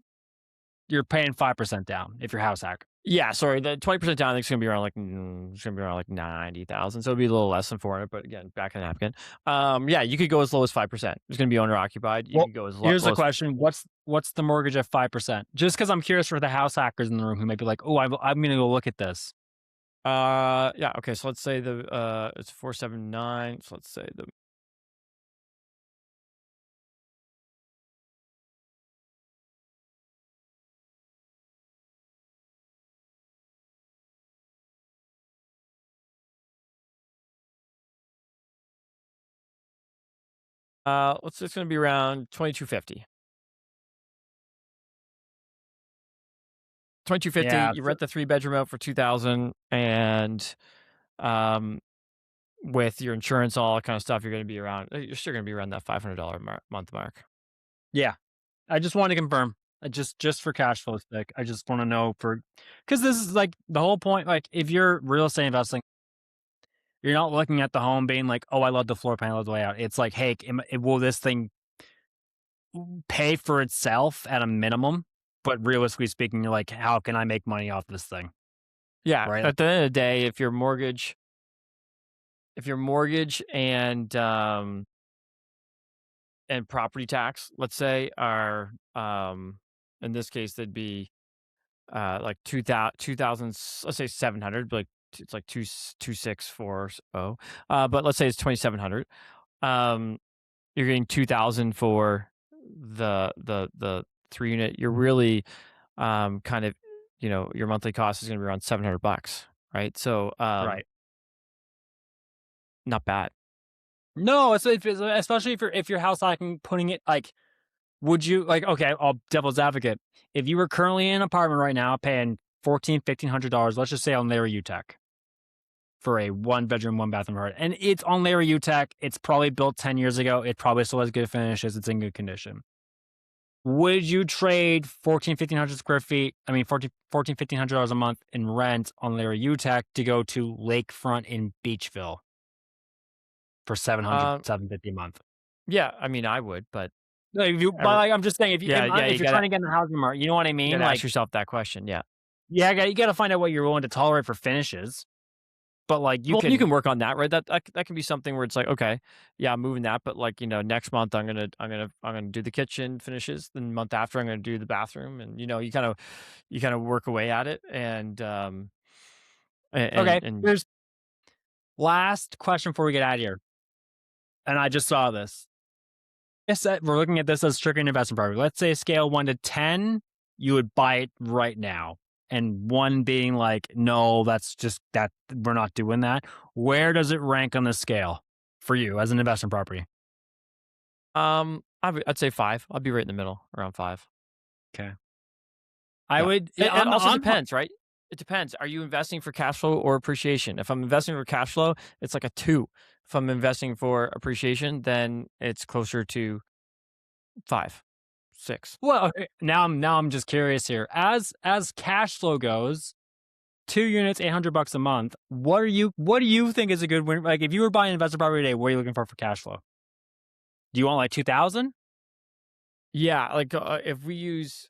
you're paying 5% down if you're house hack.
Yeah, sorry, the 20% down, I think it's gonna be around like it's gonna be around like 90,000. So it'll be a little less than 400, but again, back in the napkin. Yeah, you could go as low as 5%. It's gonna be owner occupied. You
Well,
could go as
here's
low
the
as
question: what's the mortgage at 5%? Just because I'm curious for the house hackers in the room who may be like, "Oh, I'm gonna go look at this."
yeah, okay, so let's say the it's 479. So let's say the let's it's gonna be around 2250. 2250,
Yeah,
you
so
rent the 3 bedroom out for 2,000 and um with your insurance, all that kind of stuff, you're still gonna be around that $500 month mark.
yeah. I just want to confirm. Just for cash flow sake, I just want to know for because this is like the whole point. Like, if you're real estate investing, you're not looking at the home being like, "Oh, I love the floor plan, I love the layout." It's like, "Hey, will this thing pay for itself at a minimum?" But realistically speaking, you're like, "How can I make money off this thing?"
Yeah,
Right?
at the end of the day, if your mortgage and property tax, let's say, are in this case, they'd be like 2000, let's say 700, like it's like 2640. But let's say it's 2700. Um, you're getting 2000 for the 3 unit. You're really kind of, your monthly cost is going to be around $700, right? So
Right.
not bad.
No, it's especially if you're house hacking, putting it like, would you like? Okay, I'll devil's advocate. If you were currently in an apartment right now, paying $1,500, let's just say on Larry UTech for a 1 bedroom, 1 bathroom apartment, and it's on Larry UTech. It's probably built 10 years ago. It probably still has good finishes. It's in good condition. Would you trade 1,500 square feet? I mean, $1,500 a month in rent on Larry UTech to go to lakefront in Beechville for 700,
Um,
750 a month?
yeah, I mean, I would, but
Like, if you, but
ever,
like, I'm just saying,
yeah, yeah,
if you're trying to get in the housing market, you know what I
you
mean?
gotta ask
Like,
yourself that question. Yeah.
yeah, you got to find out what you're willing to tolerate for finishes. but like you
Well, you
can.
can work on that, right? That can be something where it's like, okay, yeah, I'm moving that, but like, next month I'm gonna do the kitchen finishes. Then the month after I'm gonna do the bathroom, and you kind of work away at it,
Okay,
and
there's last question before we get out of here, and I just saw this. We're looking at this as strictly an investment property. Let's say scale 1 to 10, you would buy it right now, and 1 being like, "No, that's just that we're not doing that." Where does it rank on the scale for you as an investment property?
I'd say 5. I'd be right in the middle, around 5.
Okay. I
Yeah.
would
It
yeah,
it also
I'm
depends, right? It depends. Are you investing for cash flow or appreciation? If I'm investing for cash flow, it's like a 2. If I'm investing for appreciation, then it's closer to 5, 6.
well, okay, now I'm just curious here. As cash flow goes, 2 units, $800 a month. What do you think is a good win? Like, if you were buying an investment property today, what are you looking for cash flow? Do you want like 2,000?
Yeah, like, if we use,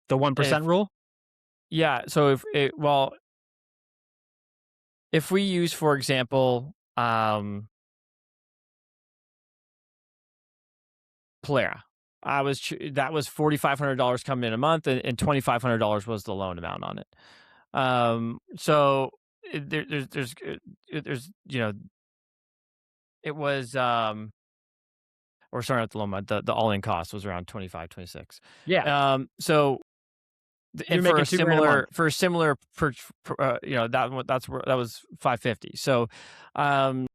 The 1%
if
rule?
yeah, so if we use, for example, Polera, that was $4,500 coming in a month, and $2,500 was the loan amount on it. So there's it was or sorry, not the loan amount, the all in cost was around 25, 26.
Yeah,
So
you're
and for
making
a
2 grand a month.
similar that was 550. So um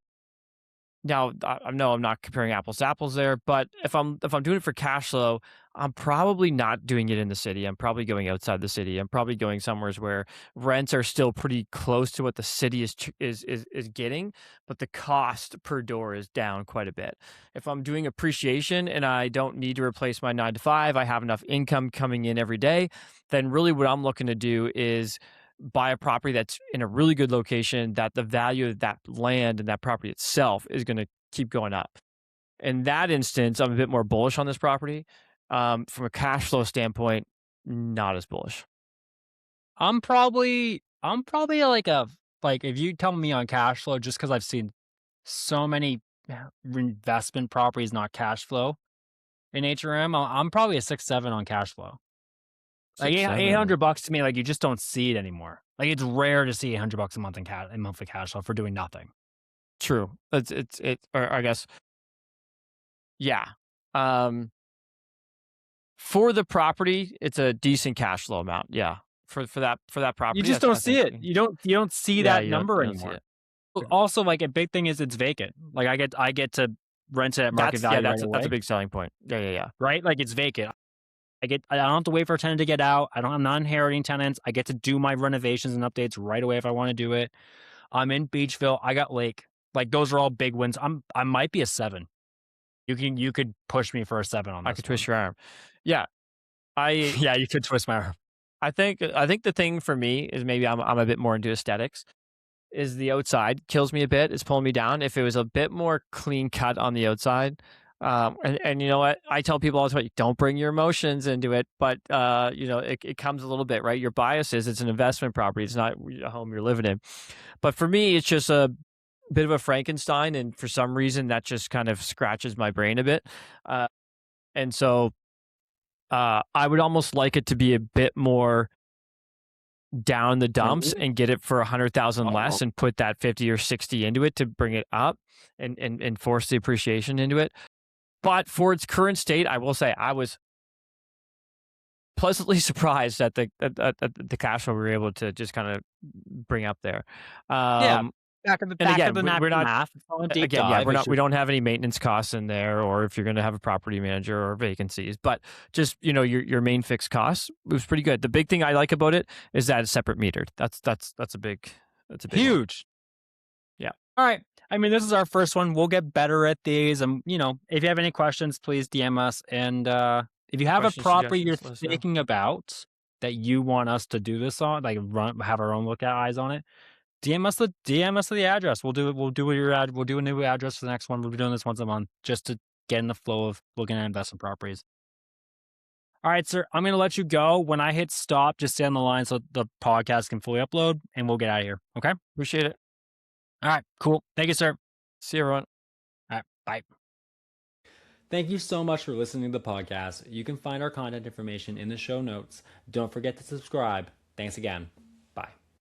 now, I know I'm not comparing apples to apples there, but if I'm doing it for cash flow, I'm probably not doing it in the city. I'm probably going outside the city. I'm probably going somewheres where rents are still pretty close to what the city is getting, but the cost per door is down quite a bit. If I'm doing appreciation and I don't need to replace my 9 to 5, I have enough income coming in every day, then really what I'm looking to do is buy a property that's in a really good location, that the value of that land and that property itself is going to keep going up. In that instance, I'm a bit more bullish on this property. From a cash flow standpoint, not as bullish.
I'm probably like if you tell me on cash flow, just because I've seen so many investment properties not cash flow in HRM, I'm probably a 6-7 on cash flow. Like
Six,
eight
seven.
hundred bucks to me, like you just don't see it anymore. Like it's rare to see $800 a month in monthly cash flow for doing nothing.
True. Or I guess, yeah. Um, for the property, it's a decent cash flow amount. Yeah. For that
You
property,
just don't
I
see
think.
it. You don't see
Yeah,
that
you
number
don't see
anymore.
it.
Also, like a big thing is it's vacant. Like I get to rent it at market
That's yeah,
value right
that's a
away,
big selling point. Yeah, yeah, yeah.
right? Like it's vacant. I don't have to wait for a tenant to get out. I'm not inheriting tenants. I get to do my renovations and updates right away if I want to do it. I'm in Beechville. I got lake. Like those are all big wins. I might be a 7. You could push me for a 7 on
I
this
could twist
one.
your arm. Yeah, I
Yeah, you could twist my arm.
I think the thing for me is maybe I'm a bit more into aesthetics. Is the outside kills me a bit. It's pulling me down. If it was a bit more clean cut on the outside, and you know what, I tell people all the time, don't bring your emotions into it. But it comes a little bit, right. Your bias is it's an investment property. It's not a home you're living in. But for me, it's just a bit of a Frankenstein, and for some reason that just kind of scratches my brain a bit. And so I would almost like it to be a bit more down the dumps
Clean?
and get it for 100,000
Oh,
less and put that 50 or 60 into it to bring it up and force the appreciation into it. But for its current state, I will say I was pleasantly surprised at the cash flow we were able to just kind of bring up there.
yeah.
Um,
Back of the
and
back of
again,
the
we're
napkin
not
math. It's not a deep
again, yeah,
dive. It's
we
just
don't have any maintenance costs in there, or if you're going to have a property manager or vacancies, but just your main fixed costs, it was pretty good. The big thing I like about it is that it's separate metered. That's a big one.
huge.
Yeah.
All right. I mean, this is our first one. We'll get better at these. If you have any questions, please DM us. And if you have a
Questions,
property you're
suggestions, let us know.
thinking about that you want us to do this on, like have our own look at eyes on it, DM us the address. We'll do a new address for the next one. We'll be doing this once a month just to get in the flow of looking at investment properties. All right, sir. I'm going to let you go. When I hit stop, just stay on the line so the podcast can fully upload, and we'll get out of here. Okay?
Appreciate it.
All right, cool. Thank you, sir.
See you, everyone.
All right, bye. Thank you so much for listening to the podcast. You can find our contact information in the show notes. Don't forget to subscribe. Thanks again.